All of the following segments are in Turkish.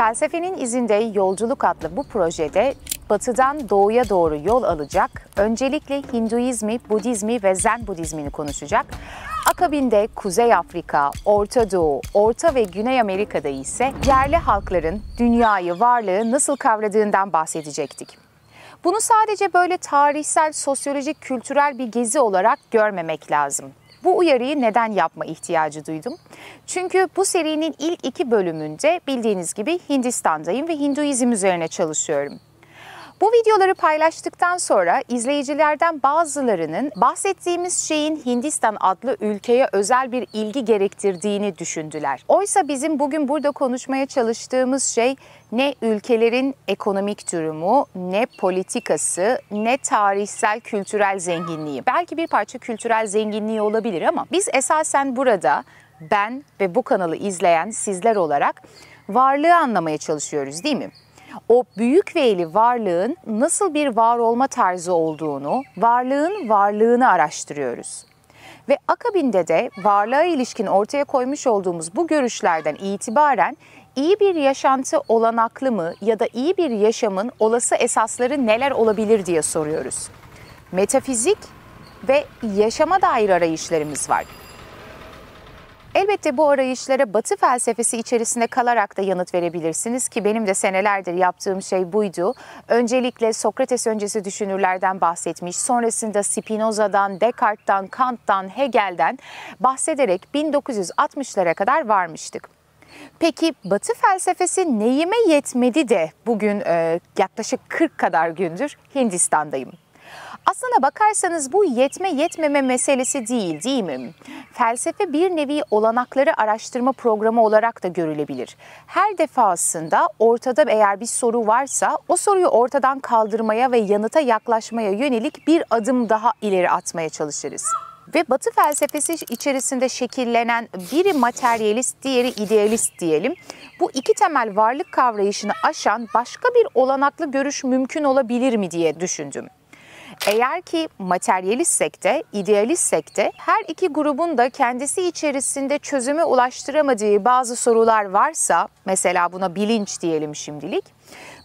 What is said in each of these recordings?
Felsefenin izinde Yolculuk adlı bu projede batıdan doğuya doğru yol alacak, öncelikle Hinduizmi, Budizmi ve Zen Budizmini konuşacak. Akabinde Kuzey Afrika, Orta Doğu, Orta ve Güney Amerika'da ise yerli halkların dünyayı, varlığı nasıl kavradığından bahsedecektik. Bunu sadece böyle tarihsel, sosyolojik, kültürel bir gezi olarak görmemek lazım. Bu uyarıyı neden yapma ihtiyacı duydum? Çünkü bu serinin ilk 2 bölümünde bildiğiniz gibi Hindistan'dayım ve Hinduizm üzerine çalışıyorum. Bu videoları paylaştıktan sonra izleyicilerden bazılarının bahsettiğimiz şeyin Hindistan adlı ülkeye özel bir ilgi gerektirdiğini düşündüler. Oysa bizim bugün burada konuşmaya çalıştığımız şey ne ülkelerin ekonomik durumu, ne politikası, ne tarihsel, kültürel zenginliği. Belki bir parça kültürel zenginliği olabilir ama biz esasen burada ben ve bu kanalı izleyen sizler olarak varlığı anlamaya çalışıyoruz, değil mi? O büyük V'li varlığın nasıl bir var olma tarzı olduğunu, varlığın varlığını araştırıyoruz. Ve akabinde de varlığa ilişkin ortaya koymuş olduğumuz bu görüşlerden itibaren iyi bir yaşantı olanaklı mı ya da iyi bir yaşamın olası esasları neler olabilir diye soruyoruz. Metafizik ve yaşama dair arayışlarımız var. Elbette bu arayışlara Batı felsefesi içerisinde kalarak da yanıt verebilirsiniz ki benim de senelerdir yaptığım şey buydu. Öncelikle Sokrates öncesi düşünürlerden bahsetmiş, sonrasında Spinoza'dan, Descartes'tan, Kant'tan, Hegel'den bahsederek 1960'lara kadar varmıştık. Peki Batı felsefesi neyime yetmedi de bugün yaklaşık 40 kadar gündür Hindistan'dayım? Aslına bakarsanız bu yetme yetmeme meselesi değil mi? Felsefe bir nevi olanakları araştırma programı olarak da görülebilir. Her defasında ortada eğer bir soru varsa o soruyu ortadan kaldırmaya ve yanıta yaklaşmaya yönelik bir adım daha ileri atmaya çalışırız. Ve Batı felsefesi içerisinde şekillenen biri materyalist, diğeri idealist diyelim. Bu iki temel varlık kavrayışını aşan başka bir olanaklı görüş mümkün olabilir mi diye düşündüm. Eğer ki materyalistsek de, idealistsek de her iki grubun da kendisi içerisinde çözüme ulaştıramadığı bazı sorular varsa, mesela buna bilinç diyelim şimdilik,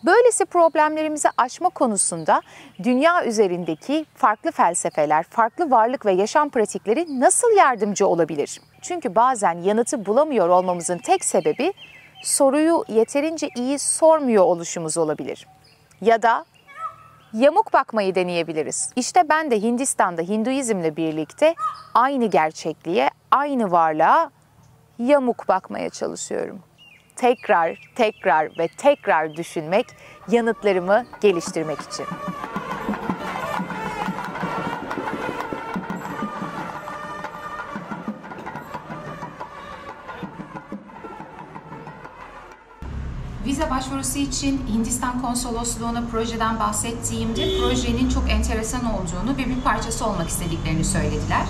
böylesi problemlerimizi aşma konusunda dünya üzerindeki farklı felsefeler, farklı varlık ve yaşam pratikleri nasıl yardımcı olabilir? Çünkü bazen yanıtı bulamıyor olmamızın tek sebebi soruyu yeterince iyi sormuyor oluşumuz olabilir. Ya da yamuk bakmayı deneyebiliriz. İşte ben de Hindistan'da Hinduizmle birlikte aynı gerçekliğe, aynı varlığa yamuk bakmaya çalışıyorum. Tekrar ve tekrar düşünmek, yanıtlarımı geliştirmek için. Vize başvurusu için Hindistan Konsolosluğu'na projeden bahsettiğimde projenin çok enteresan olduğunu ve bir parçası olmak istediklerini söylediler.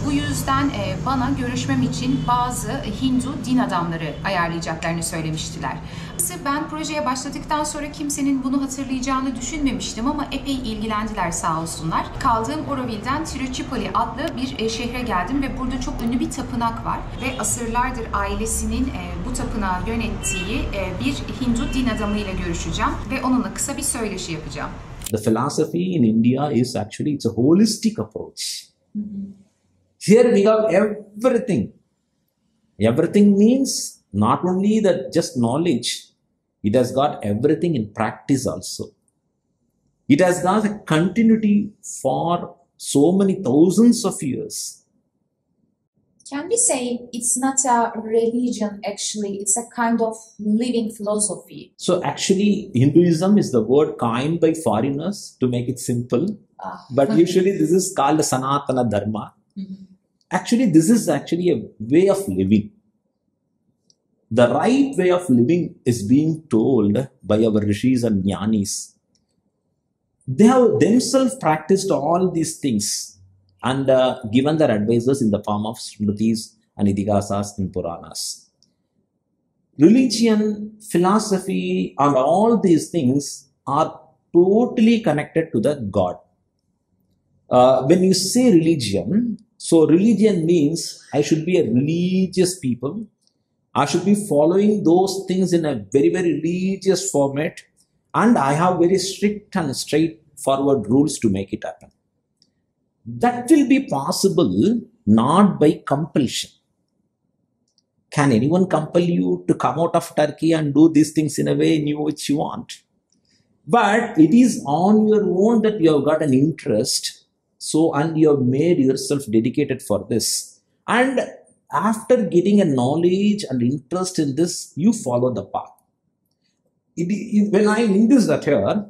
Bu yüzden bana görüşmem için bazı Hindu din adamları ayarlayacaklarını söylemiştiler. Ben projeye başladıktan sonra kimsenin bunu hatırlayacağını düşünmemiştim ama epey ilgilendiler sağ olsunlar. Kaldığım Auroville'den Tiruchipalli adlı bir şehre geldim ve burada çok ünlü bir tapınak var. Ve asırlardır ailesinin bu tapınağı yönettiği bir Hindu din adamıyla görüşeceğim ve onunla kısa bir söyleşi yapacağım. The philosophy in India is actually, it's a holistic approach. Here we have everything. Everything means not only that just knowledge, it has got everything in practice also. It has got a continuity for so many thousands of years. Can we say it's not a religion actually, it's a kind of living philosophy? So actually Hinduism is the word coined by foreigners to make it simple. But usually this is called Sanatana Dharma. Actually, this is actually a way of living. The right way of living is being told by our rishis and jnanis. They have themselves practiced all these things and given their advices in the form of smritis and idihasas and puranas. Religion, philosophy, and all these things are totally connected to the God. When you say religion, so religion means I should be a religious people I should be following those things in a very, very religious format, and I have very strict and straightforward rules to make it happen. That will be possible not by compulsion. Can anyone compel you to come out of Turkey and do these things in a way in which you want? But it is on your own that you have got an interest, and you have made yourself dedicated for this. And after getting a knowledge and interest in this, you follow the path. When I am in this here,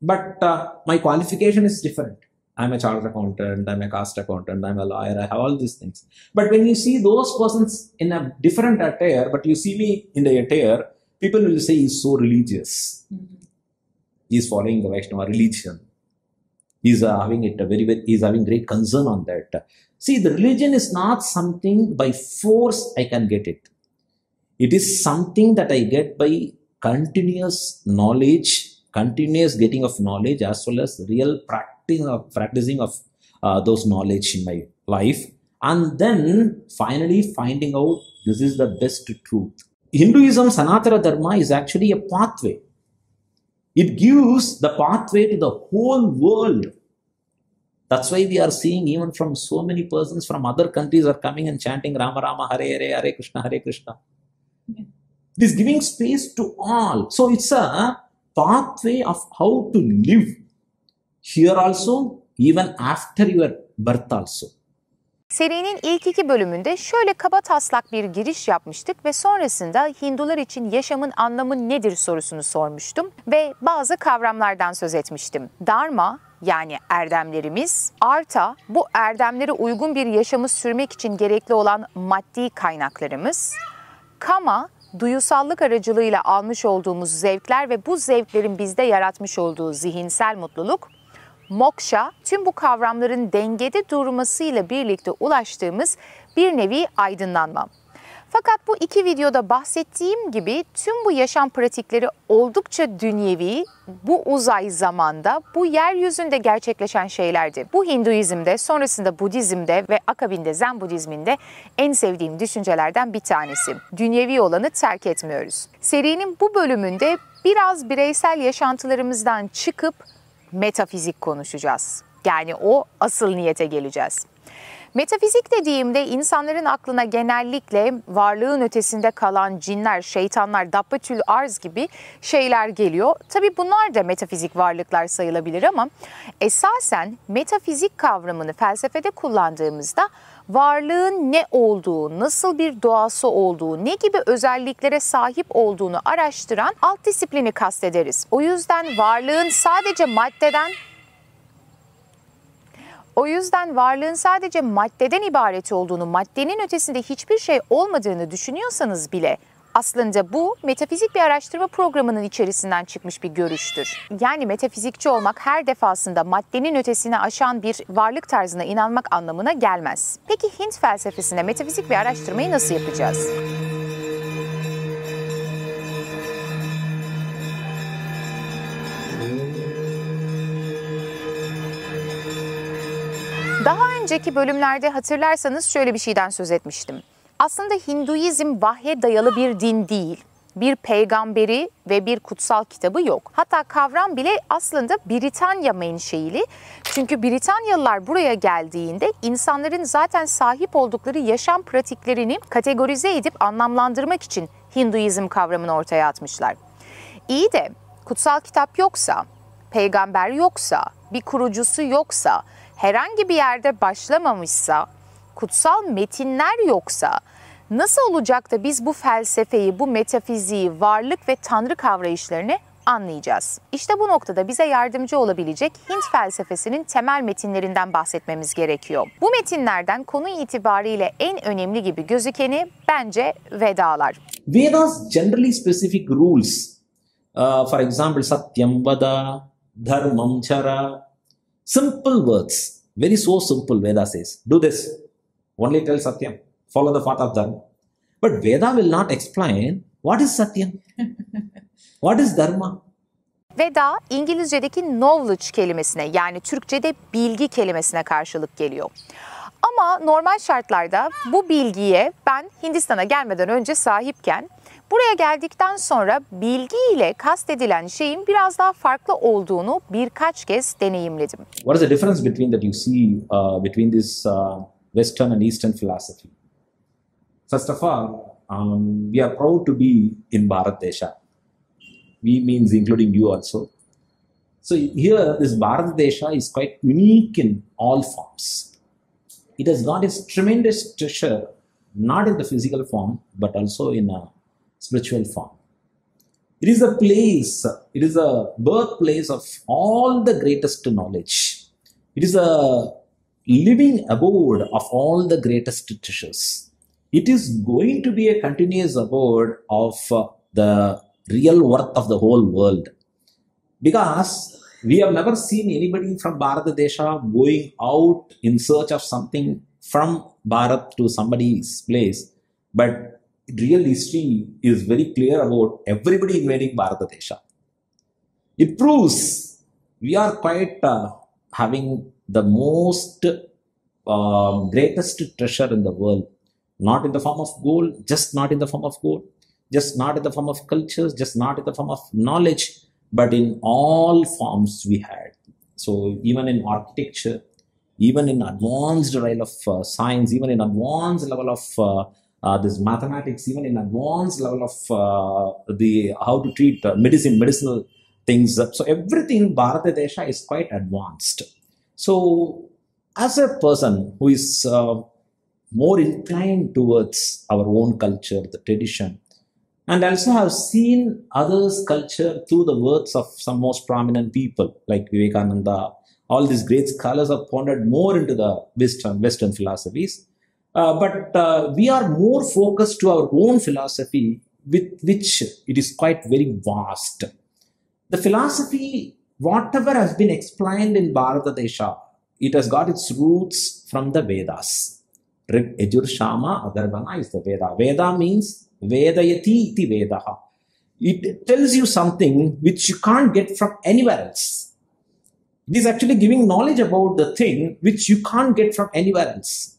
but my qualification is different. I'm a chartered accountant, I'm a cost accountant, I'm a lawyer, I have all these things. But when you see those persons in a different attire, but you see me in the attire, people will say he's so religious. Mm-hmm. He's following the Vaishnava religion. He's having great concern on that. See, the religion is not something by force I can get it. It is something that I get by continuous knowledge, continuous getting of knowledge, as well as real practicing of those knowledge in my life, and then finally finding out this is the best truth. Hinduism, Sanatana Dharma, is actually a pathway. It gives the pathway to the whole world. That's why we are seeing even from so many persons from other countries are coming and chanting Rama Rama, Hare Hare, Hare Krishna, Hare Krishna. Yeah. It is giving space to all. So it's a pathway of how to live here also, even after your birth also. Serinin ilk 2 bölümünde şöyle kaba taslak bir giriş yapmıştık ve sonrasında Hindular için yaşamın anlamı nedir sorusunu sormuştum ve bazı kavramlardan söz etmiştim. Dharma, yani erdemlerimiz, arta, bu erdemlere uygun bir yaşamı sürmek için gerekli olan maddi kaynaklarımız, kama, duyusallık aracılığıyla almış olduğumuz zevkler ve bu zevklerin bizde yaratmış olduğu zihinsel mutluluk, moksha, tüm bu kavramların dengede durmasıyla birlikte ulaştığımız bir nevi aydınlanma. Fakat bu 2 videoda bahsettiğim gibi tüm bu yaşam pratikleri oldukça dünyevi, bu uzay zamanda, bu yeryüzünde gerçekleşen şeylerdi. Bu Hinduizm'de, sonrasında Budizm'de ve akabinde Zen Budizm'inde en sevdiğim düşüncelerden bir tanesi. Dünyevi olanı terk etmiyoruz. Serinin bu bölümünde biraz bireysel yaşantılarımızdan çıkıp metafizik konuşacağız. Yani o asıl niyete geleceğiz. Metafizik dediğimde insanların aklına genellikle varlığın ötesinde kalan cinler, şeytanlar, dabbetül arz gibi şeyler geliyor. Tabii bunlar da metafizik varlıklar sayılabilir ama esasen metafizik kavramını felsefede kullandığımızda varlığın ne olduğu, nasıl bir doğası olduğu, ne gibi özelliklere sahip olduğunu araştıran alt disiplini kastederiz. O yüzden varlığın sadece maddeden ibaret olduğunu, maddenin ötesinde hiçbir şey olmadığını düşünüyorsanız bile aslında bu metafizik bir araştırma programının içerisinden çıkmış bir görüştür. Yani metafizikçi olmak her defasında maddenin ötesine aşan bir varlık tarzına inanmak anlamına gelmez. Peki Hint felsefesinde metafizik bir araştırmayı nasıl yapacağız? Daha önceki bölümlerde hatırlarsanız şöyle bir şeyden söz etmiştim. Aslında Hinduizm vahye dayalı bir din değil. Bir peygamberi ve bir kutsal kitabı yok. Hatta kavram bile aslında Britanya menşeili. Çünkü Britanyalılar buraya geldiğinde insanların zaten sahip oldukları yaşam pratiklerini kategorize edip anlamlandırmak için Hinduizm kavramını ortaya atmışlar. İyi de kutsal kitap yoksa, peygamber yoksa, bir kurucusu yoksa, herhangi bir yerde başlamamışsa, kutsal metinler yoksa nasıl olacak da biz bu felsefeyi, bu metafiziği, varlık ve tanrı kavrayışlarını anlayacağız? İşte bu noktada bize yardımcı olabilecek Hint felsefesinin temel metinlerinden bahsetmemiz gerekiyor. Bu metinlerden konu itibariyle en önemli gibi gözükeni bence Vedalar. Vedas generally specific rules. For example, Satyam Vada, Dharmam Chara. Simple words. Very so simple, Veda says. Do this. Only tell Satyam. Follow the path of Dharma. But Veda will not explain what is Satyam. What is Dharma? Veda, İngilizce'deki knowledge kelimesine, yani Türkçe'de bilgi kelimesine karşılık geliyor. Ama normal şartlarda bu bilgiye ben Hindistan'a gelmeden önce sahipken buraya geldikten sonra bilgi ile kastedilen şeyin biraz daha farklı olduğunu birkaç kez deneyimledim. What is the difference between that you see between this Western and Eastern philosophy? First of all, we are proud to be in Bharat Desha. We means including you also. So here, this Bharat Desha is quite unique in all forms. It has got its tremendous treasure, not in the physical form, but also in a spiritual form. It is a place, it is a birthplace of all the greatest knowledge. It is a living abode of all the greatest treasures. It is going to be a continuous abode of the real worth of the whole world. Because we have never seen anybody from Bharat Desha going out in search of something from Bharat to somebody's place. But real history is very clear about everybody invading Bharat Desha. It proves we are quite having the most greatest treasure in the world. Not in the form of gold, just not in the form of gold, just not in the form of cultures, just not in the form of knowledge, but in all forms we had. So even in architecture, even in advanced level of science, even in advanced level of this mathematics, even in advanced level of the how to treat medicinal things. So everything in Bharat Desha is quite advanced. So as a person who is more inclined towards our own culture, the tradition, and also have seen others' culture through the words of some most prominent people like Vivekananda. All these great scholars have pondered more into the Western philosophies. But we are more focused to our own philosophy, with which it is quite very vast. The philosophy, whatever has been explained in Bharata Desha, it has got its roots from the Vedas. Rig, Yajur, Shama, Atharvana is the Veda. Veda means Vedayati iti Vedaha. It tells you something which you can't get from anywhere else. It is actually giving knowledge about the thing which you can't get from anywhere else.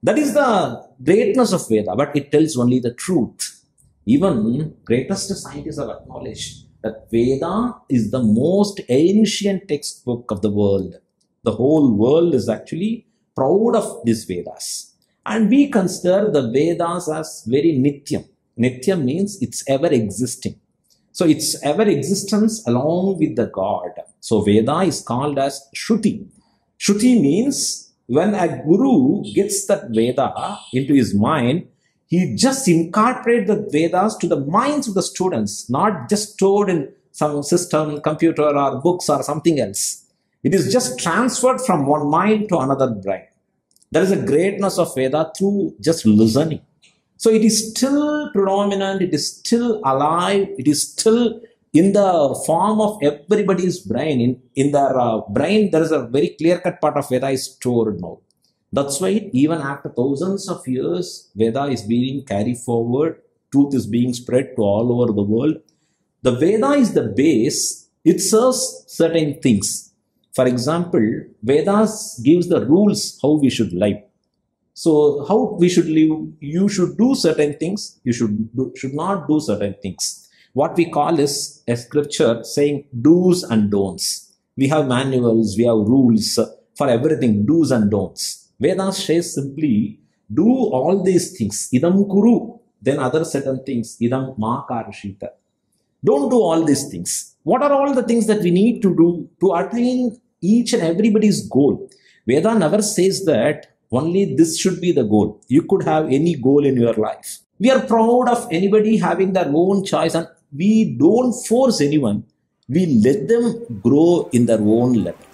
That is the greatness of Veda, but it tells only the truth. Even greatest scientists have acknowledged that Veda is the most ancient textbook of the world. The whole world is actually proud of these Vedas. And we consider the Vedas as very Nityam. Nityam means it's ever existing. So it's ever existence along with the God. So Veda is called as Shruti. Shruti means when a guru gets that Veda into his mind, he just incorporates the Vedas to the minds of the students, not just stored in some system, computer or books or something else. It is just transferred from one mind to another brain. There is a greatness of Veda through just listening. So it is still predominant, it is still alive, it is still in the form of everybody's brain. In their brain, there is a very clear-cut part of Veda is stored now. That's why even after thousands of years, Veda is being carried forward, truth is being spread to all over the world. The Veda is the base, it serves certain things. For example, Vedas gives the rules how we should live. So how we should live, you should do certain things, you should not do certain things. What we call is a scripture saying do's and don'ts. We have manuals, we have rules for everything, do's and don'ts. Vedas says simply, do all these things. Idam kuru, then other certain things. Idam ma karashita. Don't do all these things. What are all the things that we need to do to attain each and everybody's goal? Veda never says that only this should be the goal. You could have any goal in your life. We are proud of anybody having their own choice, and we don't force anyone. We let them grow in their own level.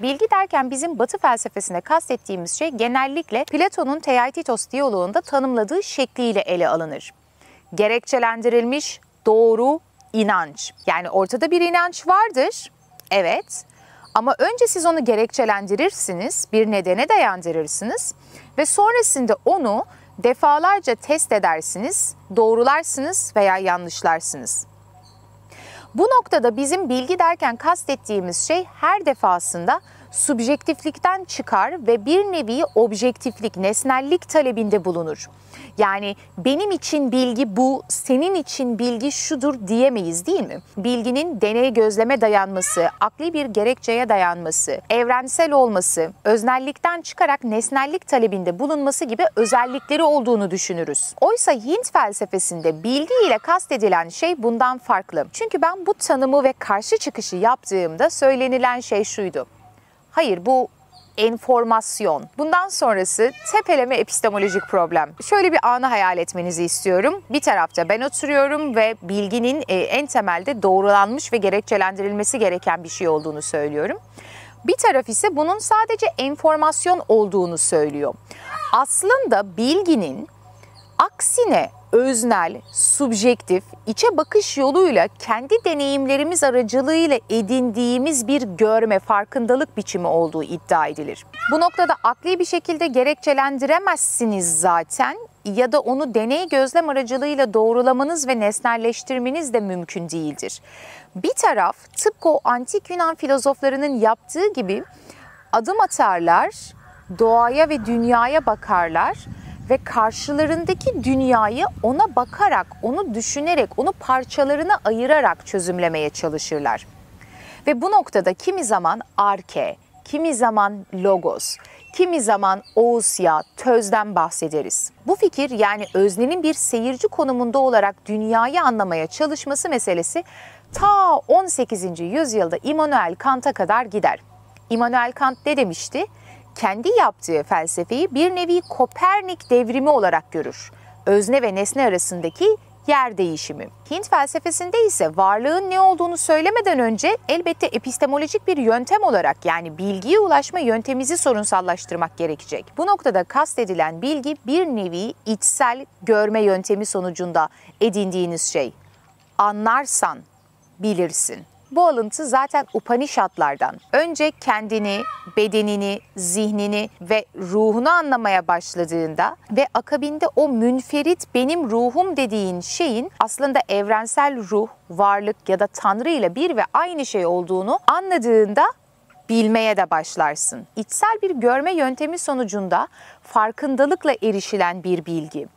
Bilgi derken bizim Batı felsefesine kastettiğimiz şey genellikle Platon'un Theaetetos diyaloğunda tanımladığı şekliyle ele alınır. Gerekçelendirilmiş doğru inanç. Yani ortada bir inanç vardır, evet. Ama önce siz onu gerekçelendirirsiniz, bir nedene dayandırırsınız ve sonrasında onu Defalarca test edersiniz, doğrularsınız veya yanlışlarsınız. Bu noktada bizim bilgi derken kastettiğimiz şey her defasında subjektiflikten çıkar ve bir nevi objektiflik, nesnellik talebinde bulunur. Yani benim için bilgi bu, senin için bilgi şudur diyemeyiz, değil mi? Bilginin deney gözleme dayanması, akli bir gerekçeye dayanması, evrensel olması, öznellikten çıkarak nesnellik talebinde bulunması gibi özellikleri olduğunu düşünürüz. Oysa Hint felsefesinde bilgi ile kastedilen şey bundan farklı. Çünkü ben bu tanımı ve karşı çıkışı yaptığımda söylenilen şey şuydu: hayır, bu enformasyon. Bundan sonrası tepeleme epistemolojik problem. Şöyle bir anı hayal etmenizi istiyorum. Bir tarafta ben oturuyorum ve bilginin en temelde doğrulanmış ve gerekçelendirilmesi gereken bir şey olduğunu söylüyorum. Bir taraf ise bunun sadece enformasyon olduğunu söylüyor. Aslında bilginin aksine öznel, subjektif, içe bakış yoluyla kendi deneyimlerimiz aracılığıyla edindiğimiz bir görme, farkındalık biçimi olduğu iddia edilir. Bu noktada akli bir şekilde gerekçelendiremezsiniz zaten ya da onu deney gözlem aracılığıyla doğrulamanız ve nesnelleştirmeniz de mümkün değildir. Bir taraf tıpkı o antik Yunan filozoflarının yaptığı gibi adım atarlar, doğaya ve dünyaya bakarlar ve karşılarındaki dünyayı ona bakarak, onu düşünerek, onu parçalarına ayırarak çözümlemeye çalışırlar. Ve bu noktada kimi zaman arke, kimi zaman logos, kimi zaman ousia, tözden bahsederiz. Bu fikir, yani öznenin bir seyirci konumunda olarak dünyayı anlamaya çalışması meselesi ta 18. yüzyılda Immanuel Kant'a kadar gider. Immanuel Kant ne demişti? Kendi yaptığı felsefeyi bir nevi Kopernik devrimi olarak görür. Özne ve nesne arasındaki yer değişimi. Hint felsefesinde ise varlığın ne olduğunu söylemeden önce elbette epistemolojik bir yöntem olarak, yani bilgiye ulaşma yöntemimizi sorunsallaştırmak gerekecek. Bu noktada kastedilen bilgi bir nevi içsel görme yöntemi sonucunda edindiğiniz şey. Anlarsan bilirsin. Bu alıntı zaten Upanishadlardan. Önce kendini, bedenini, zihnini ve ruhunu anlamaya başladığında ve akabinde o münferit benim ruhum dediğin şeyin aslında evrensel ruh, varlık ya da Tanrı ile bir ve aynı şey olduğunu anladığında bilmeye de başlarsın. İçsel bir görme yöntemi sonucunda farkındalıkla erişilen bir bilgi.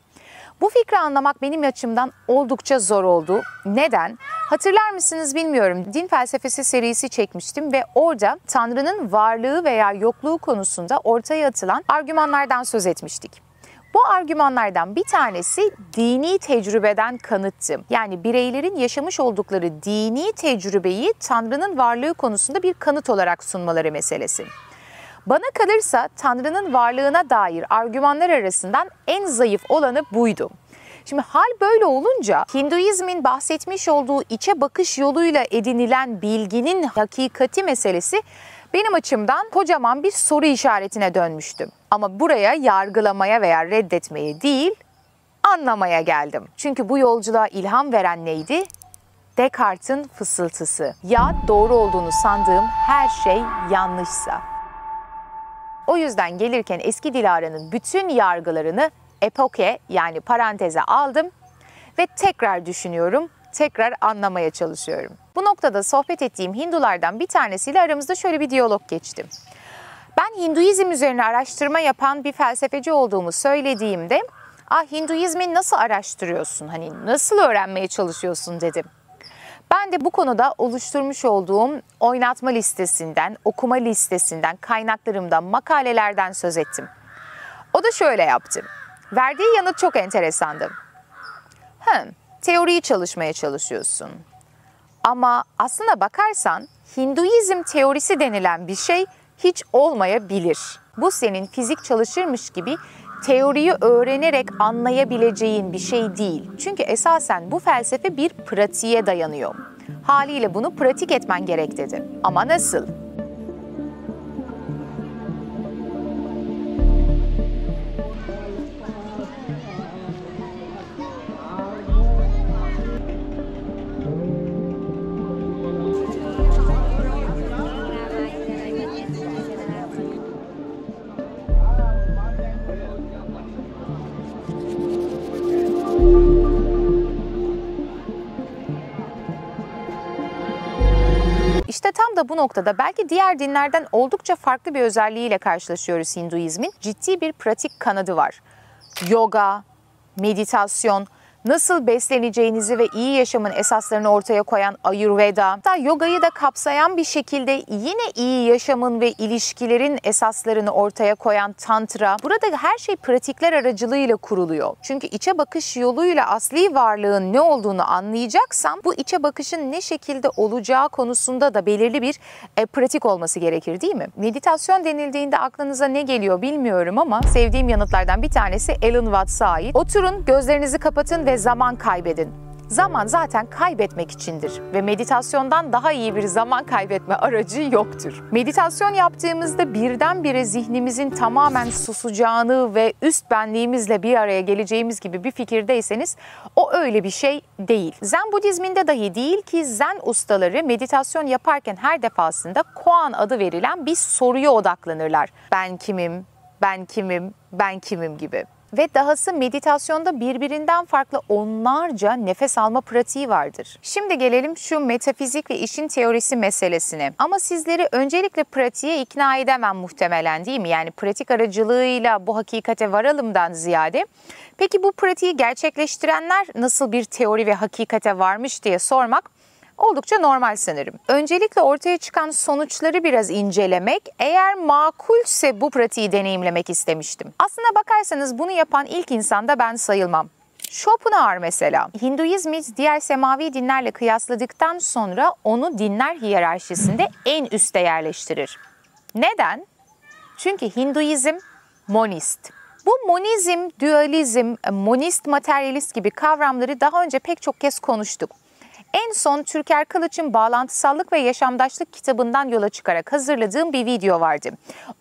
Bu fikri anlamak benim açımdan oldukça zor oldu. Neden? Hatırlar mısınız bilmiyorum. Din felsefesi serisi çekmiştim ve orada Tanrı'nın varlığı veya yokluğu konusunda ortaya atılan argümanlardan söz etmiştik. Bu argümanlardan bir tanesi dini tecrübeden kanıttı. Yani bireylerin yaşamış oldukları dini tecrübeyi Tanrı'nın varlığı konusunda bir kanıt olarak sunmaları meselesi. Bana kalırsa Tanrı'nın varlığına dair argümanlar arasından en zayıf olanı buydu. Şimdi hal böyle olunca Hinduizmin bahsetmiş olduğu içe bakış yoluyla edinilen bilginin hakikati meselesi benim açımdan kocaman bir soru işaretine dönmüştü. Ama buraya yargılamaya veya reddetmeye değil, anlamaya geldim. Çünkü bu yolculuğa ilham veren neydi? Descartes'in fısıltısı. Ya doğru olduğunu sandığım her şey yanlışsa. O yüzden gelirken eski Dilara'nın bütün yargılarını epoke, yani paranteze aldım ve tekrar düşünüyorum, tekrar anlamaya çalışıyorum. Bu noktada sohbet ettiğim Hindulardan bir tanesiyle aramızda şöyle bir diyalog geçti. Ben Hinduizm üzerine araştırma yapan bir felsefeci olduğumu söylediğimde, Hinduizmi nasıl araştırıyorsun, nasıl öğrenmeye çalışıyorsun dedim. Ben de bu konuda oluşturmuş olduğum oynatma listesinden, okuma listesinden, kaynaklarımdan, makalelerden söz ettim. O da şöyle yaptı. Verdiği yanıt çok enteresandı. Teoriyi çalışmaya çalışıyorsun. Ama aslına bakarsan Hinduizm teorisi denilen bir şey hiç olmayabilir. Bu senin fizik çalışırmış gibi teoriyi öğrenerek anlayabileceğin bir şey değil. Çünkü esasen bu felsefe bir pratiğe dayanıyor. Haliyle bunu pratik etmen gerek dedi. Ama nasıl? tam da bu noktada belki diğer dinlerden oldukça farklı bir özelliğiyle karşılaşıyoruz Hinduizmin. Ciddi bir pratik kanadı var. Yoga, meditasyon, nasıl besleneceğinizi ve iyi yaşamın esaslarını ortaya koyan Ayurveda, hatta yogayı da kapsayan bir şekilde yine iyi yaşamın ve ilişkilerin esaslarını ortaya koyan Tantra. Burada her şey pratikler aracılığıyla kuruluyor. Çünkü içe bakış yoluyla asli varlığın ne olduğunu anlayacaksam bu içe bakışın ne şekilde olacağı konusunda da belirli bir pratik olması gerekir, değil mi? Meditasyon denildiğinde aklınıza ne geliyor bilmiyorum ama sevdiğim yanıtlardan bir tanesi Alan Watts'a ait. Oturun, gözlerinizi kapatın ve zaman kaybedin. Zaman zaten kaybetmek içindir ve meditasyondan daha iyi bir zaman kaybetme aracı yoktur. Meditasyon yaptığımızda birdenbire zihnimizin tamamen susacağını ve üst benliğimizle bir araya geleceğimiz gibi bir fikirdeyseniz o öyle bir şey değil. Zen Budizminde dahi değil ki Zen ustaları meditasyon yaparken her defasında koan adı verilen bir soruya odaklanırlar. Ben kimim? Ben kimim? Ben kimim gibi. Ve dahası meditasyonda birbirinden farklı onlarca nefes alma pratiği vardır. Şimdi gelelim şu metafizik ve işin teorisi meselesine. Ama sizleri öncelikle pratiğe ikna edemem muhtemelen, değil mi? Yani pratik aracılığıyla bu hakikate varalımdan ziyade. Peki bu pratiği gerçekleştirenler nasıl bir teori ve hakikate varmış diye sormak oldukça normal sanırım. Öncelikle ortaya çıkan sonuçları biraz incelemek, eğer makulse bu pratiği deneyimlemek istemiştim. Aslına bakarsanız bunu yapan ilk insan da ben sayılmam. Schopenhauer mesela, Hinduizmi diğer semavi dinlerle kıyasladıktan sonra onu dinler hiyerarşisinde en üste yerleştirir. Neden? Çünkü Hinduizm monist. Bu monizm, dualizm, monist, materyalist gibi kavramları daha önce pek çok kez konuştuk. En son Türker Kılıç'ın Bağlantısallık ve Yaşamdaşlık kitabından yola çıkarak hazırladığım bir video vardı.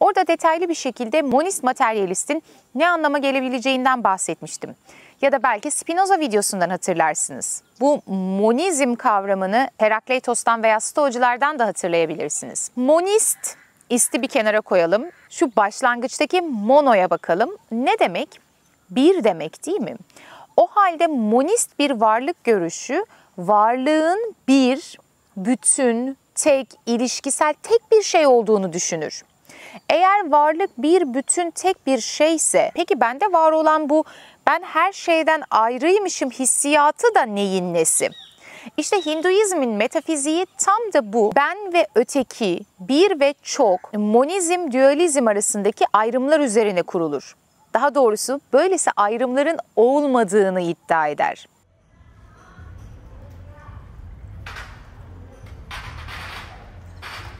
Orada detaylı bir şekilde monist materyalistin ne anlama gelebileceğinden bahsetmiştim. Ya da belki Spinoza videosundan hatırlarsınız. Bu monizm kavramını Herakleitos'tan veya Stoacılardan da hatırlayabilirsiniz. Monist, isti bir kenara koyalım. Şu başlangıçtaki monoya bakalım. Ne demek? Bir demek, değil mi? O halde monist bir varlık görüşü, varlığın bir, bütün, tek, ilişkisel tek bir şey olduğunu düşünür. Eğer varlık bir bütün tek bir şeyse, peki bende var olan bu ben her şeyden ayrıymışım hissiyatı da neyin nesi? İşte Hinduizmin metafiziği tam da bu ben ve öteki, bir ve çok, monizm, dualizm arasındaki ayrımlar üzerine kurulur. Daha doğrusu böylesi ayrımların olmadığını iddia eder.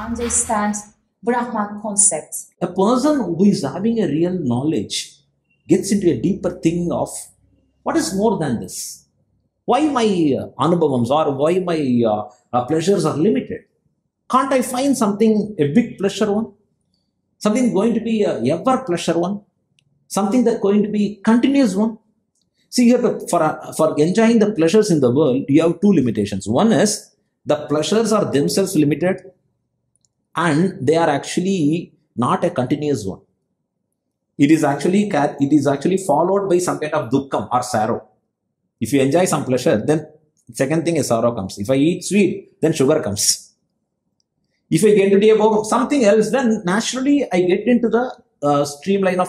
Understand Brahman concept. A person who is having a real knowledge gets into a deeper thing of what is more than this? Why my anubhavams or why my pleasures are limited? Can't I find something, a big pleasure one? Something going to be a ever pleasure one? Something that's going to be continuous one? See, you have to, for enjoying the pleasures in the world, you have two limitations. One is the pleasures are themselves limited and they are actually not a continuous one. It is actually followed by some kind of dukkham or sorrow. If you enjoy some pleasure, then second thing is sorrow comes. If I eat sweet, then sugar comes. If I get into about something else, then naturally I get into the streamline of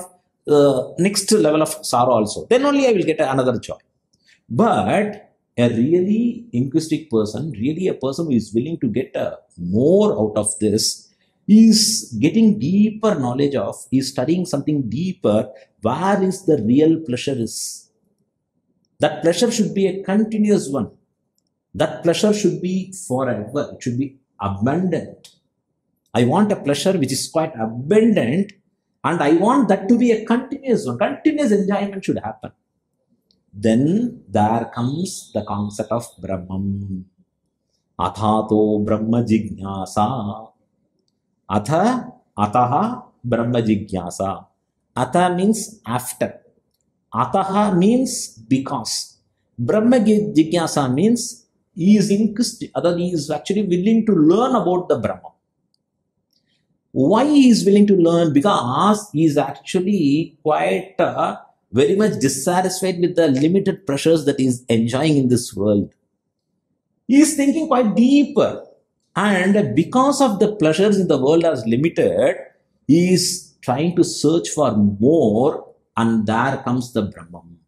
next level of sorrow also. Then only I will get another joy. But a really inquisitive person, really a person who is willing to get more out of this, is getting deeper knowledge of, is studying something deeper, where is the real pleasure is. That pleasure should be a continuous one. That pleasure should be forever. It should be abundant. I want a pleasure which is quite abundant, and I want that to be a continuous one. Continuous enjoyment should happen. Then there comes the concept of Brahman. Athato Brahma Jignasa. Ataha Brahma Jignasa. Atha means after. Ataha means because. Brahma Jignasa means he is inquisitive. He is actually willing to learn about the Brahma. Why he is willing to learn? Because he is actually quite very much dissatisfied with the limited pressures that he is enjoying in this world. He is thinking quite deeper. And because of the pleasures in the world as limited, he is trying to search for more, and there comes the Brahman.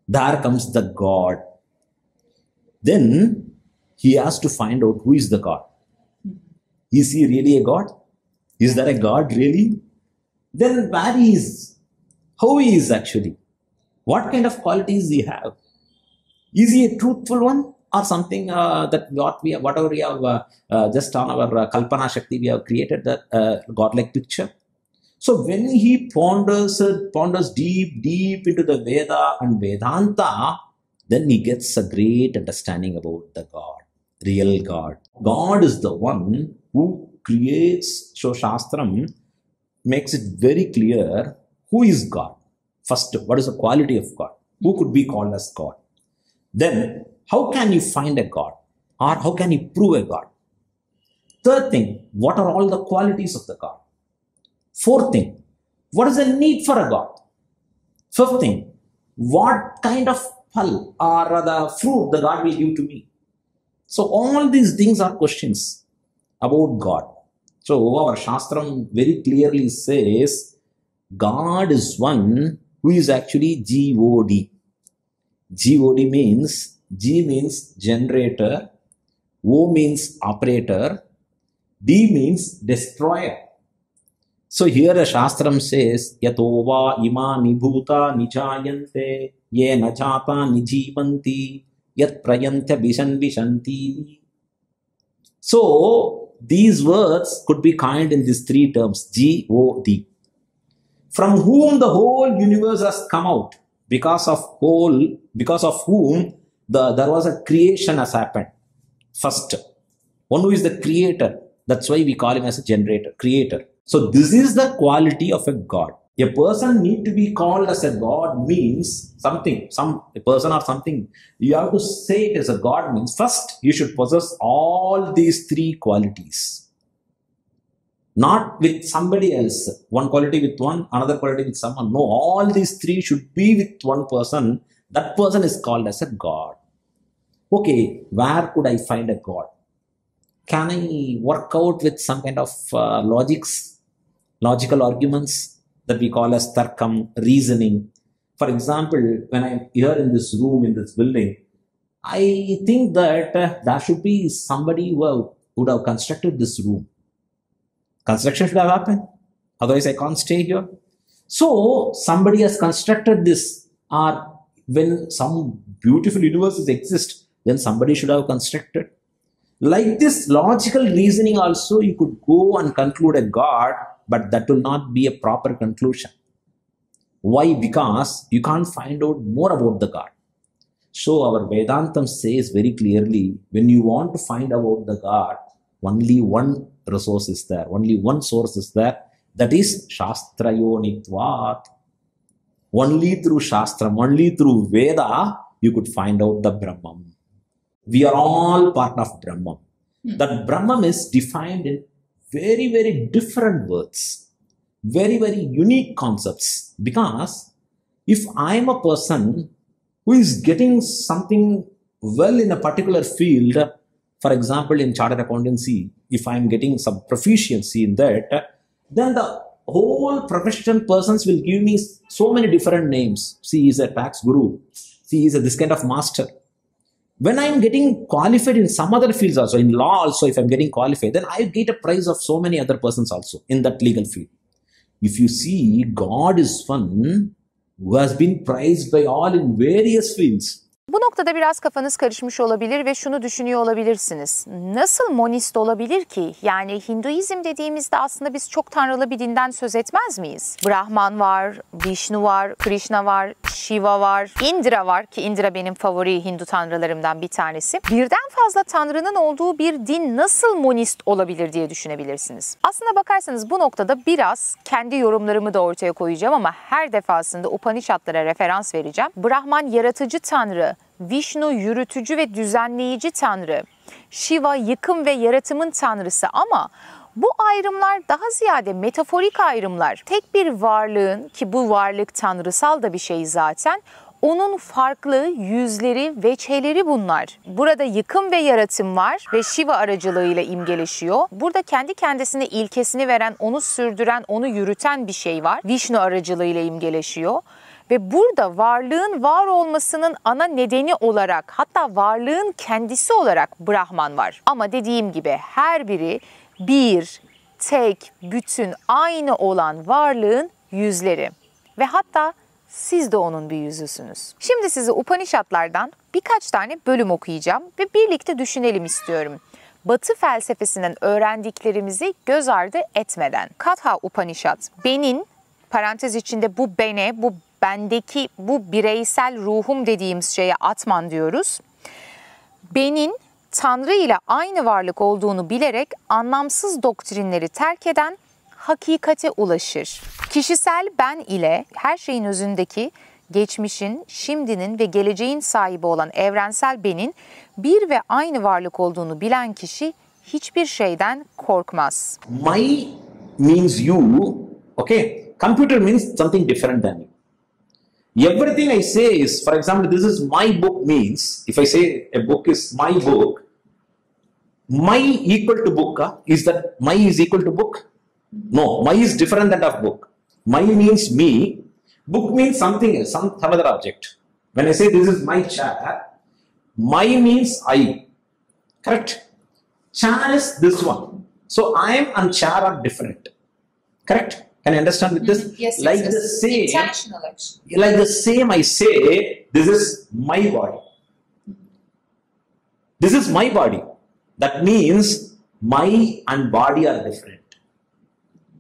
There comes the God. Then he has to find out who is the God. Is he really a God? Is there a God really? Then where he is? How he is actually? What kind of qualities he have? Is he a truthful one? Or something that whatever we have just on our Kalpana Shakti, we have created that godlike picture. So when he ponders deep into the Veda and Vedanta, then he gets a great understanding about the God, real God. God is the one who creates. So Shastram makes it very clear who is God. First, what is the quality of God? Who could be called as God? Then, how can you find a God? Or how can you prove a God? Third thing, what are all the qualities of the God? Fourth thing, what is the need for a God? Fifth thing, what kind of phal or the fruit the God will give to me? So all these things are questions about God. So our Shastram very clearly says, God is one who is actually G-O-D. G-O-D means, G means generator, O means operator, D means destroyer. So here the Shastram says, Yatova ima nibhuta nijayante, ye najata nijivanti, yat prayantya vishanti. So these words could be coined in these three terms, G-O-D. From whom the whole universe has come out, because of whom there was a creation has happened. First, one who is the creator. That's why we call him as a generator, creator. So this is the quality of a God. A person need to be called as a God means something, a person or something. You have to say it as a God means first you should possess all these three qualities. Not with somebody else. One quality with one, another quality with someone. No, all these three should be with one person. That person is called as a God. Okay, where could I find a God? Can I work out with some kind of logical arguments that we call as tarkam, reasoning? For example, when I'm here in this room, in this building, I think that there should be somebody who would have constructed this room. Construction should have happened. Otherwise, I can't stay here. So, somebody has constructed this. Or when some beautiful universes exist, then somebody should have constructed. Like this logical reasoning also, you could go and conclude a God, but that will not be a proper conclusion. Why? Because you can't find out more about the God. So, our Vedantam says very clearly, when you want to find about the God, only one resource is there, only one source is there, that is Shastrayonitvat. Only through Shastram, only through Veda, you could find out the Brahman. We are all part of Brahman. That Brahman is defined in very, very different words, very, very unique concepts. Because if I am a person who is getting something well in a particular field, for example, in chartered accountancy, if I am getting some proficiency in that, then the whole professional persons will give me so many different names. See, he is a tax guru. See, he is this kind of master. When I am getting qualified in some other fields also, in law also, if I am getting qualified, then I get a prize of so many other persons also in that legal field. If you see, God is one who has been prized by all in various fields. Bu noktada biraz kafanız karışmış olabilir ve şunu düşünüyor olabilirsiniz. Nasıl monist olabilir ki? Yani Hinduizm dediğimizde aslında biz çok tanrılı bir dinden söz etmez miyiz? Brahman var, Vishnu var, Krishna var, Shiva var, Indra var ki Indra benim favori Hindu tanrılarımdan bir tanesi. Birden fazla tanrının olduğu bir din nasıl monist olabilir diye düşünebilirsiniz. Aslına bakarsanız bu noktada biraz kendi yorumlarımı da ortaya koyacağım ama her defasında Upanishadlara referans vereceğim. Brahman yaratıcı tanrı, Vishnu yürütücü ve düzenleyici tanrı, Shiva yıkım ve yaratımın tanrısı ama bu ayrımlar daha ziyade metaforik ayrımlar. Tek bir varlığın ki bu varlık tanrısal da bir şey zaten Onun farklı yüzleri, veçeleri bunlar. Burada yıkım ve yaratım var ve Shiva aracılığıyla imgeleşiyor. Burada kendi kendisine ilkesini veren, onu sürdüren, onu yürüten bir şey var. Vishnu aracılığıyla imgeleşiyor. Ve burada varlığın var olmasının ana nedeni olarak, hatta varlığın kendisi olarak Brahman var. Ama dediğim gibi her biri bir, tek, bütün, aynı olan varlığın yüzleri. Ve hatta siz de onun bir yüzüsünüz. Şimdi size Upanishadlardan birkaç tane bölüm okuyacağım ve birlikte düşünelim istiyorum. Batı felsefesinden öğrendiklerimizi göz ardı etmeden. Katha Upanishad, benin, parantez içinde bu bene, bu bendeki, bu bireysel ruhum dediğimiz şeye atman diyoruz. Benin, Tanrı ile aynı varlık olduğunu bilerek anlamsız doktrinleri terk eden hakikate ulaşır. Kişisel ben ile her şeyin özündeki geçmişin, şimdinin ve geleceğin sahibi olan evrensel benin bir ve aynı varlık olduğunu bilen kişi hiçbir şeyden korkmaz. My means you, okay? Computer means something different than you. Everything I say is, for example, this is my book means, if I say a book is my book, my equal to book, is that my is equal to book? No, my is different than of book. My means me, book means something else, some other object. When I say this is my chair, my means I, correct? Chair is this one. So I am and chair are different, correct? Can you understand with this? Yes, like yes, the yes. same, Intentional actually. like the same I say, this is my body. This is my body. That means my and body are different.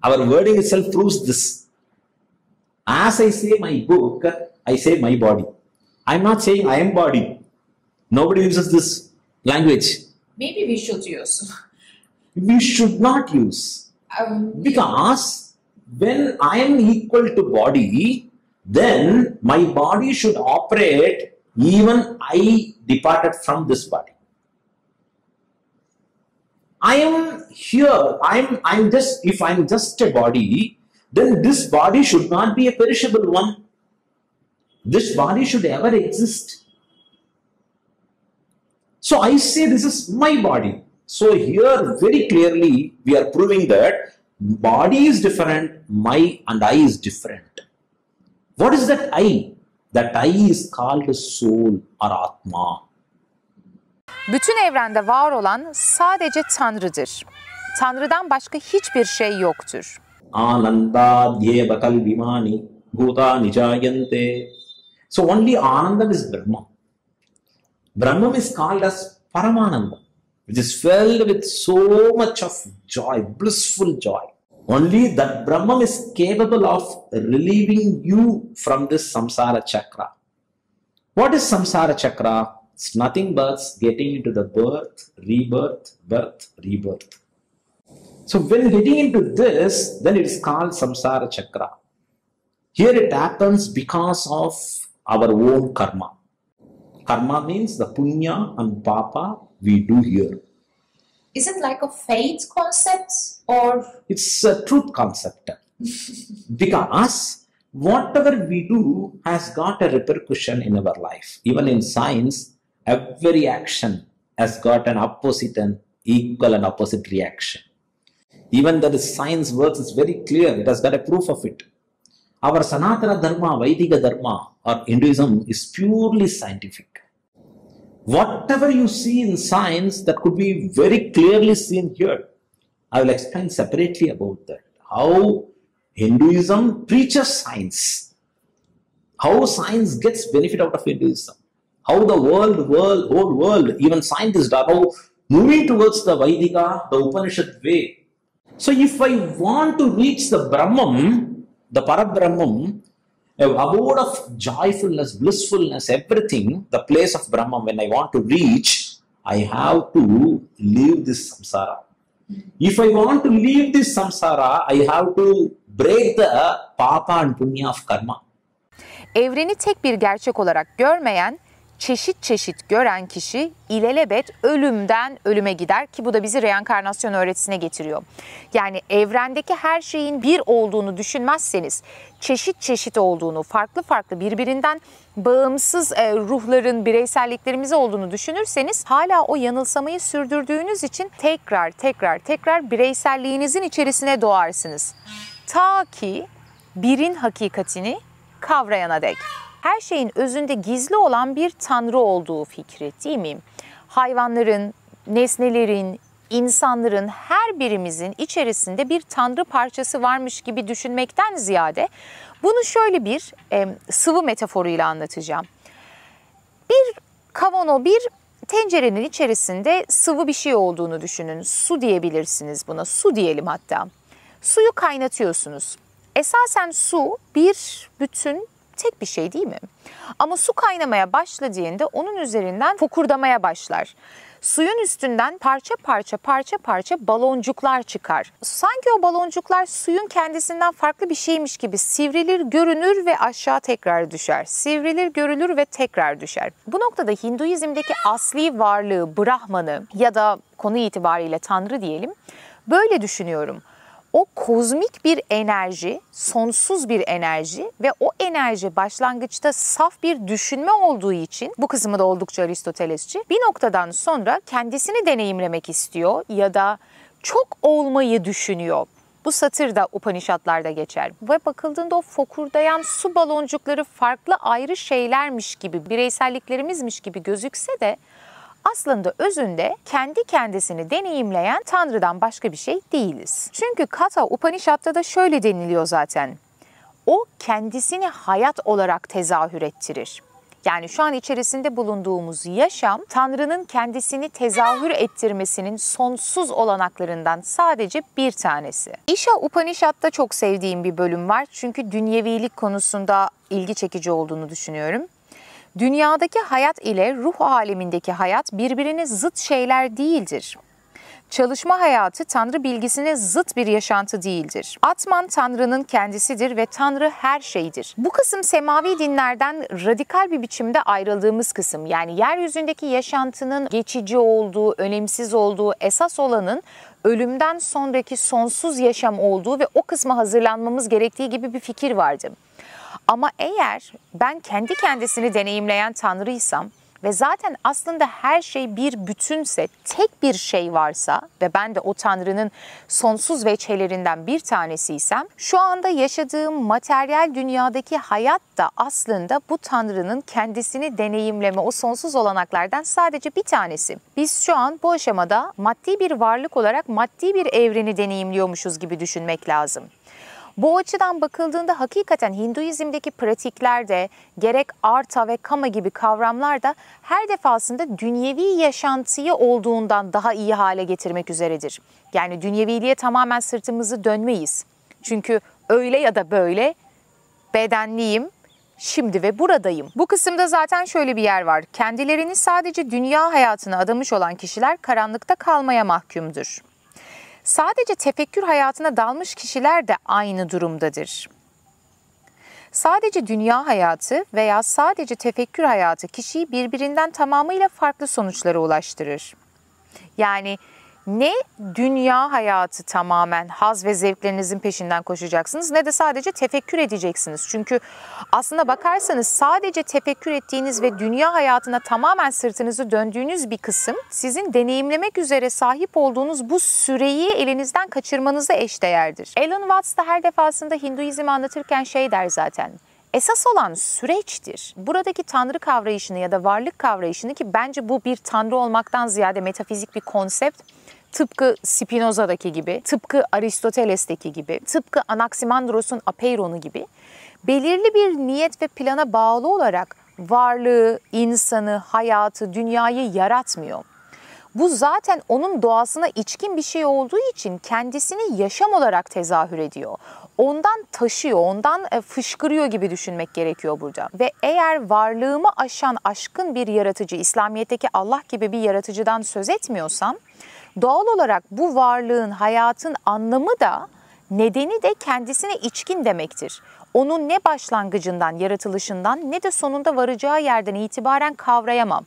Our wording itself proves this. As I say my book, I say my body. I'm not saying I am body. Nobody uses this language. Maybe we should use. We should not use. Because when I am equal to body, then my body should operate even I departed from this body. I am here, I'm just, if I'm just a body, then this body should not be a perishable one. This body should ever exist. So I say this is my body. So here very clearly we are proving that body is different, my and I is different. What is that I? That I is called soul or Atma. Bütün evrende var olan sadece Tanrı'dır. Tanrı'dan başka hiçbir şey yoktur. Ananda dyevakal vimani bhuta nijayante. So only Ananda is Brahma. Brahman is called as Paramananda, which is filled with so much of joy, blissful joy. Only that Brahman is capable of relieving you from this samsara chakra. What is samsara chakra? It's nothing but getting into the birth, rebirth, birth, rebirth. So when getting into this, then it is called samsara chakra. Here it happens because of our own karma. Karma means the punya and papa we do here. Is it like a fate concept or? It's a truth concept. Because whatever we do has got a repercussion in our life. Even in science, every action has got an opposite and equal and opposite reaction. Even that science works is very clear. It has got a proof of it. Our Sanatana Dharma, Vaidika Dharma or Hinduism is purely scientific. Whatever you see in science that could be very clearly seen here. I will explain separately about that. How Hinduism preaches science. How science gets benefit out of Hinduism. How the whole world, even scientists are now moving towards the Vaidika, the Upanishad way. So if I want to reach the Brahman, the Parabrahman, a abode of joyfulness, blissfulness, everything, the place of Brahman, when I want to reach, I have to leave this samsara. If I want to leave this samsara, I have to break the papa and punya of karma. Evreni tek bir gerçek olarak görmeyen, çeşit çeşit gören kişi ilelebet ölümden ölüme gider ki bu da bizi reenkarnasyon öğretisine getiriyor. Yani evrendeki her şeyin bir olduğunu düşünmezseniz, çeşit çeşit olduğunu, farklı farklı birbirinden bağımsız ruhların, bireyselliklerimiz olduğunu düşünürseniz hala o yanılsamayı sürdürdüğünüz için tekrar bireyselliğinizin içerisine doğarsınız. Ta ki birin hakikatini kavrayana dek. Her şeyin özünde gizli olan bir tanrı olduğu fikri, değil mi? Hayvanların, nesnelerin, insanların, her birimizin içerisinde bir tanrı parçası varmış gibi düşünmekten ziyade bunu şöyle bir sıvı metaforuyla anlatacağım. Bir kavanoz, bir tencerenin içerisinde sıvı bir şey olduğunu düşünün. Su diyebilirsiniz buna, su diyelim hatta. Suyu kaynatıyorsunuz. Esasen su bir bütün, tek bir şey değil mi? Ama su kaynamaya başladığında onun üzerinden fokurdamaya başlar. Suyun üstünden parça parça baloncuklar çıkar. Sanki o baloncuklar suyun kendisinden farklı bir şeymiş gibi sivrilir, görünür ve aşağı tekrar düşer. Sivrilir, görülür ve tekrar düşer. Bu noktada Hinduizm'deki asli varlığı, Brahman'ı ya da konu itibariyle Tanrı diyelim, böyle düşünüyorum. O kozmik bir enerji, sonsuz bir enerji ve o enerji başlangıçta saf bir düşünme olduğu için, bu kısmı da oldukça Aristotelesçi, bir noktadan sonra kendisini deneyimlemek istiyor ya da çok olmayı düşünüyor. Bu satır da Upanishadlarda geçer. Ve bakıldığında o fokurdayan su baloncukları farklı ayrı şeylermiş gibi, bireyselliklerimizmiş gibi gözükse de aslında özünde kendi kendisini deneyimleyen Tanrı'dan başka bir şey değiliz. Çünkü Katha Upanishad'da da şöyle deniliyor zaten. O kendisini hayat olarak tezahür ettirir. Yani şu an içerisinde bulunduğumuz yaşam, Tanrı'nın kendisini tezahür ettirmesinin sonsuz olanaklarından sadece bir tanesi. İşa Upanishad'da çok sevdiğim bir bölüm var. Çünkü dünyevilik konusunda ilgi çekici olduğunu düşünüyorum. Dünyadaki hayat ile ruh alemindeki hayat birbirine zıt şeyler değildir. Çalışma hayatı Tanrı bilgisine zıt bir yaşantı değildir. Atman Tanrı'nın kendisidir ve Tanrı her şeydir. Bu kısım semavi dinlerden radikal bir biçimde ayrıldığımız kısım. Yani yeryüzündeki yaşantının geçici olduğu, önemsiz olduğu, esas olanın ölümden sonraki sonsuz yaşam olduğu ve o kısma hazırlanmamız gerektiği gibi bir fikir vardı. Ama eğer ben kendi kendisini deneyimleyen Tanrı'ysam ve zaten aslında her şey bir bütünse, tek bir şey varsa ve ben de o Tanrı'nın sonsuz veçhelerinden bir tanesiysem, şu anda yaşadığım materyal dünyadaki hayat da aslında bu Tanrı'nın kendisini deneyimleme, o sonsuz olanaklardan sadece bir tanesi. Biz şu an bu aşamada maddi bir varlık olarak maddi bir evreni deneyimliyormuşuz gibi düşünmek lazım. Bu açıdan bakıldığında hakikaten Hinduizm'deki pratiklerde gerek artha ve kama gibi kavramlar da her defasında dünyevi yaşantıyı olduğundan daha iyi hale getirmek üzeredir. Yani dünyeviliğe tamamen sırtımızı dönmeyiz. Çünkü öyle ya da böyle bedenliyim, şimdi ve buradayım. Bu kısımda zaten şöyle bir yer var. Kendilerini sadece dünya hayatına adamış olan kişiler karanlıkta kalmaya mahkumdur. Sadece tefekkür hayatına dalmış kişiler de aynı durumdadır. Sadece dünya hayatı veya sadece tefekkür hayatı kişiyi birbirinden tamamıyla farklı sonuçlara ulaştırır. Yani ne dünya hayatı tamamen haz ve zevklerinizin peşinden koşacaksınız ne de sadece tefekkür edeceksiniz. Çünkü aslına bakarsanız sadece tefekkür ettiğiniz ve dünya hayatına tamamen sırtınızı döndüğünüz bir kısım sizin deneyimlemek üzere sahip olduğunuz bu süreyi elinizden kaçırmanıza eşdeğerdir. Alan Watts da her defasında Hinduizmi anlatırken şey der zaten. Esas olan süreçtir. Buradaki Tanrı kavrayışını ya da varlık kavrayışını, ki bence bu bir Tanrı olmaktan ziyade metafizik bir konsept, tıpkı Spinoza'daki gibi, tıpkı Aristoteles'teki gibi, tıpkı Anaximandros'un Apeiron'u gibi belirli bir niyet ve plana bağlı olarak varlığı, insanı, hayatı, dünyayı yaratmıyor. Bu zaten onun doğasına içkin bir şey olduğu için kendisini yaşam olarak tezahür ediyor. Ondan taşıyor, ondan fışkırıyor gibi düşünmek gerekiyor burada. Ve eğer varlığımı aşan aşkın bir yaratıcı, İslamiyet'teki Allah gibi bir yaratıcıdan söz etmiyorsam, doğal olarak bu varlığın, hayatın anlamı da, nedeni de kendisine içkin demektir. onu ne başlangıcından, yaratılışından ne de sonunda varacağı yerden itibaren kavrayamam.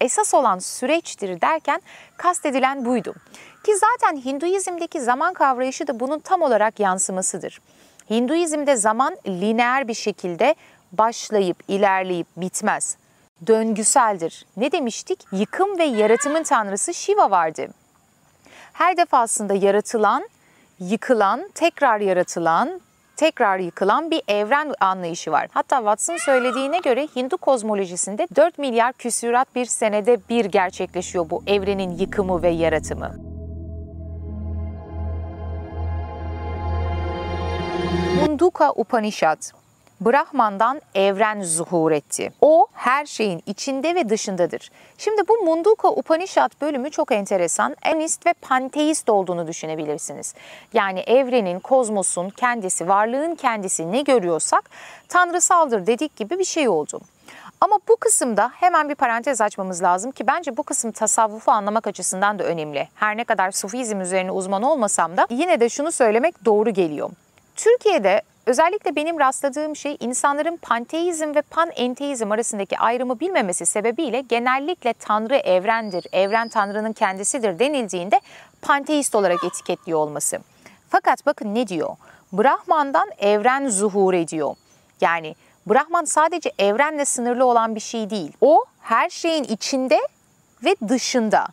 Esas olan süreçtir derken kastedilen buydu. Ki zaten Hinduizm'deki zaman kavrayışı da bunun tam olarak yansımasıdır. Hinduizm'de zaman lineer bir şekilde başlayıp ilerleyip bitmez. Döngüseldir. Ne demiştik? Yıkım ve yaratımın tanrısı Shiva vardı. Her defasında yaratılan, yıkılan, tekrar yaratılan, tekrar yıkılan bir evren anlayışı var. Hatta Watts'ın söylediğine göre Hindu kozmolojisinde 4 milyar küsurat bir senede bir gerçekleşiyor bu evrenin yıkımı ve yaratımı. Mundaka Upanishad, Brahman'dan evren zuhur etti. O her şeyin içinde ve dışındadır. Şimdi bu Mundaka Upanishad bölümü çok enteresan. Enist ve panteist olduğunu düşünebilirsiniz. Yani evrenin, kozmosun kendisi, varlığın kendisi ne görüyorsak tanrısaldır dedik gibi bir şey oldu. Ama bu kısımda hemen bir parantez açmamız lazım ki bence bu kısım tasavvufu anlamak açısından da önemli. Her ne kadar Sufizm üzerine uzman olmasam da yine de şunu söylemek doğru geliyor. Türkiye'de özellikle benim rastladığım şey insanların panteizm ve panenteizm arasındaki ayrımı bilmemesi sebebiyle genellikle Tanrı evrendir, evren Tanrı'nın kendisidir denildiğinde panteist olarak etiketliyor olması. Fakat bakın ne diyor? Brahman'dan evren zuhur ediyor. Yani Brahman sadece evrenle sınırlı olan bir şey değil. O her şeyin içinde ve dışında.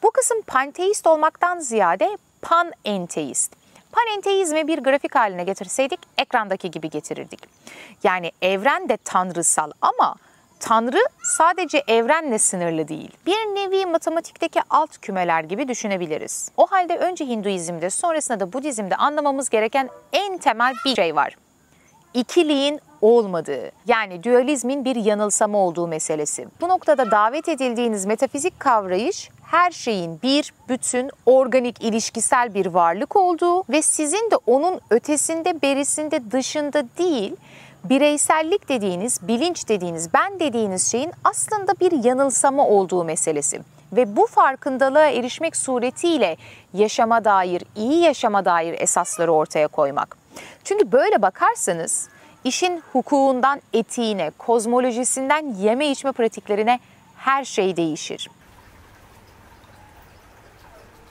Bu kısım panteist olmaktan ziyade panenteist. Panenteizmi bir grafik haline getirseydik ekrandaki gibi getirirdik. Yani evren de tanrısal ama Tanrı sadece evrenle sınırlı değil. Bir nevi matematikteki alt kümeler gibi düşünebiliriz. O halde önce Hinduizm'de sonrasında da Budizm'de anlamamız gereken en temel bir şey var. İkiliğin olmadığı, yani dualizmin bir yanılsama olduğu meselesi. Bu noktada davet edildiğiniz metafizik kavrayış her şeyin bir, bütün, organik, ilişkisel bir varlık olduğu ve sizin de onun ötesinde, berisinde, dışında değil, bireysellik dediğiniz, bilinç dediğiniz, ben dediğiniz şeyin aslında bir yanılsama olduğu meselesi. Ve bu farkındalığa erişmek suretiyle yaşama dair, iyi yaşama dair esasları ortaya koymak. Çünkü böyle bakarsanız işin hukukundan etiğine, kozmolojisinden yeme içme pratiklerine her şey değişir.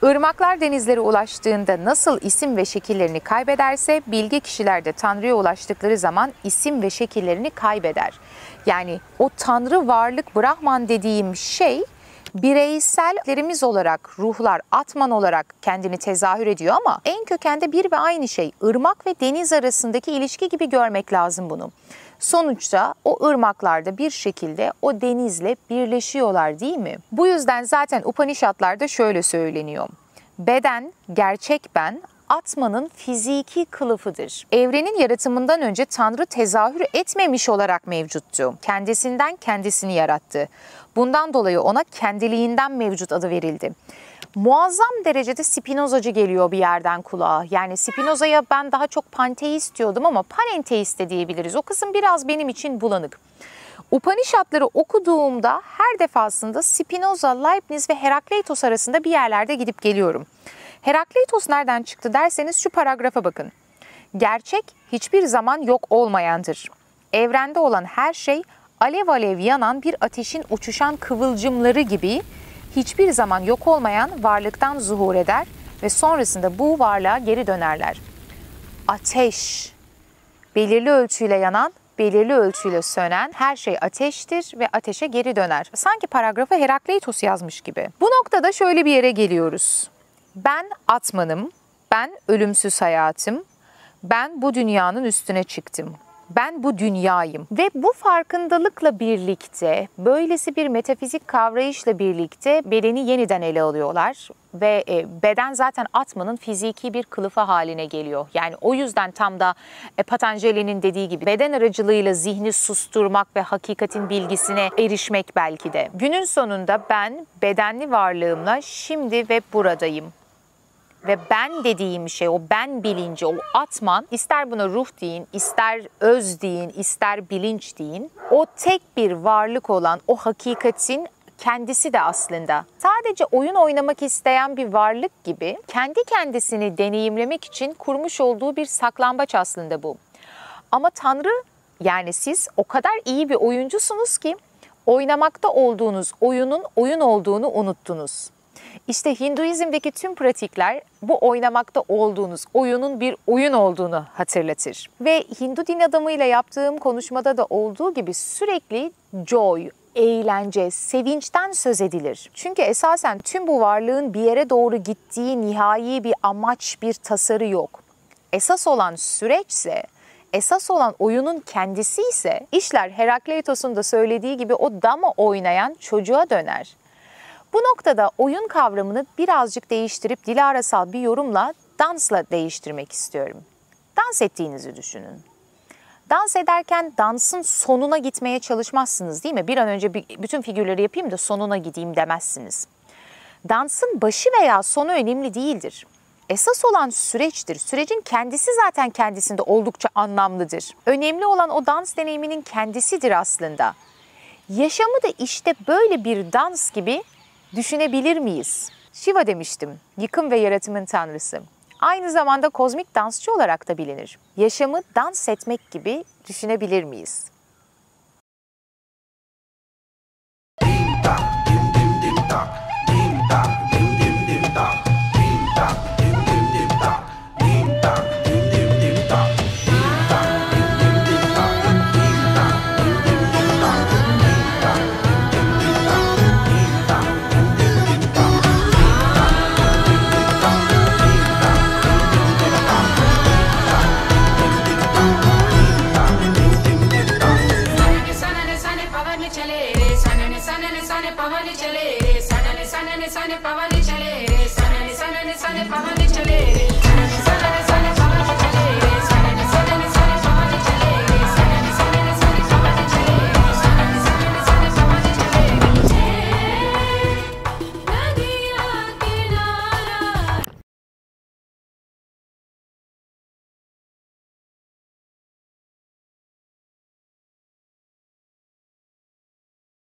Irmaklar denizlere ulaştığında nasıl isim ve şekillerini kaybederse bilge kişiler de Tanrı'ya ulaştıkları zaman isim ve şekillerini kaybeder. Yani o Tanrı varlık Brahman dediğim şey bireysellerimiz olarak ruhlar atman olarak kendini tezahür ediyor ama en kökende bir ve aynı şey ırmak ve deniz arasındaki ilişki gibi görmek lazım bunu. Sonuçta o ırmaklarda bir şekilde o denizle birleşiyorlar değil mi? Bu yüzden zaten Upanishadlarda şöyle söyleniyor. Beden, gerçek ben, Atmanın fiziki kılıfıdır. Evrenin yaratımından önce Tanrı tezahür etmemiş olarak mevcuttu. Kendisinden kendisini yarattı. Bundan dolayı ona kendiliğinden mevcut adı verildi. Muazzam derecede Spinozacı geliyor bir yerden kulağa. Yani Spinoza'ya ben daha çok panteist diyordum ama panenteist de diyebiliriz. O kısım biraz benim için bulanık. Upanishadları okuduğumda her defasında Spinoza, Leibniz ve Herakleitos arasında bir yerlerde gidip geliyorum. Herakleitos nereden çıktı derseniz şu paragrafa bakın. Gerçek hiçbir zaman yok olmayandır. Evrende olan her şey alev alev yanan bir ateşin uçuşan kıvılcımları gibi hiçbir zaman yok olmayan varlıktan zuhur eder ve sonrasında bu varlığa geri dönerler. Ateş, belirli ölçüyle yanan, belirli ölçüyle sönen her şey ateştir ve ateşe geri döner. Sanki paragrafı Herakleitos yazmış gibi. Bu noktada şöyle bir yere geliyoruz. Ben Atmanım, ben ölümsüz hayatım, ben bu dünyanın üstüne çıktım. Ben bu dünyayım ve bu farkındalıkla birlikte, böylesi bir metafizik kavrayışla birlikte bedeni yeniden ele alıyorlar ve beden zaten Atmanın fiziki bir kılıfı haline geliyor. Yani o yüzden tam da Patanjali'nin dediği gibi beden aracılığıyla zihni susturmak ve hakikatin bilgisine erişmek belki de. Günün sonunda ben bedenli varlığımla şimdi ve buradayım. Ve ben dediğim şey, o ben bilinci, o Atman, ister buna ruh deyin, ister öz deyin, ister bilinç deyin, o tek bir varlık olan o hakikatin kendisi de aslında sadece oyun oynamak isteyen bir varlık gibi kendi kendisini deneyimlemek için kurmuş olduğu bir saklambaç aslında bu. Ama Tanrı, yani siz o kadar iyi bir oyuncusunuz ki oynamakta olduğunuz oyunun oyun olduğunu unuttunuz. İşte Hinduizm'deki tüm pratikler bu oynamakta olduğunuz oyunun bir oyun olduğunu hatırlatır. Ve Hindu din adamıyla yaptığım konuşmada da olduğu gibi sürekli joy, eğlence, sevinçten söz edilir. Çünkü esasen tüm bu varlığın bir yere doğru gittiği nihai bir amaç, bir tasarı yok. Esas olan süreçse, esas olan oyunun kendisi ise işler Herakleitos'un da söylediği gibi o dama oynayan çocuğa döner. Bu noktada oyun kavramını birazcık değiştirip dilarasal bir yorumla dansla değiştirmek istiyorum. Dans ettiğinizi düşünün. Dans ederken dansın sonuna gitmeye çalışmazsınız değil mi? Bir an önce bütün figürleri yapayım da sonuna gideyim demezsiniz. Dansın başı veya sonu önemli değildir. Esas olan süreçtir. Sürecin kendisi zaten kendisinde oldukça anlamlıdır. Önemli olan o dans deneyiminin kendisidir aslında. Yaşamı da işte böyle bir dans gibi düşünebilir miyiz? Shiva demiştim, yıkım ve yaratımın tanrısı. Aynı zamanda kozmik dansçı olarak da bilinir. Yaşamı dans etmek gibi düşünebilir miyiz? Pavani chale,